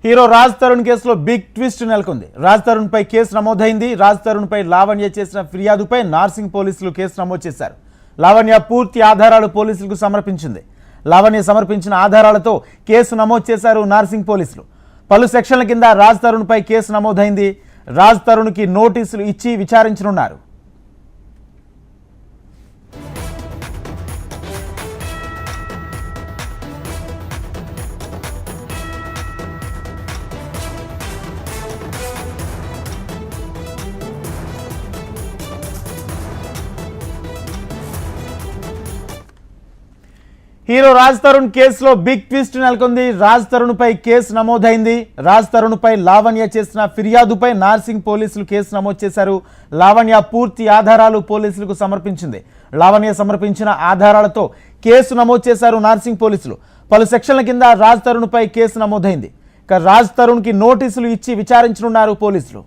Hero Raj Tarun కేసులో big twist నెలకొంది. రాజ్ తరుణ్ పై case నమోదైంది. రాజ్ తరుణ్ పై లావణ్య చేసిన ఫిర్యాదుపై నార్సింగ్ పోలీసులు కేసు నమోదు చేశారు. లావణ్య పూర్తి ఆధారాలు పోలీసులకు సమర్పించింది. లావణ్య సమర్పించిన ఆధారాలతో కేసు నమోదు చేశారు నార్సింగ్ పోలీసులు. పలు సెక్షన్ల కింద రాజ్ తరుణ్ పై కేసు నమోదైంది. రాజ్ తరుణ్కి నోటీసులు ఇచ్చి విచారించనున్నారు. హీరో రాజ్ తరుణ్ కేసులో బిగ్ ట్విస్ట్ నెలకొంది. రాజ్ తరుణ్ పై కేసు నమోదైంది. రాజ్ తరుణ్ పై లావణ్య చేసిన ఫిర్యాదుపై నార్సింగ్ పోలీసులు కేసు నమోదు చేశారు. లావణ్య పూర్తి ఆధారాలు పోలీసులకు సమర్పించింది. లావణ్య సమర్పించిన ఆధారాలతో కేసు నమోదు చేశారు నార్సింగ్ పోలీసులు. పలు సెక్షన్ల కింద రాజ్ తరుణ్ పై కేసు నమోదైంది. ఇక రాజ్ తరుణ్కి నోటీసులు ఇచ్చి విచారించనున్నారు పోలీసులు.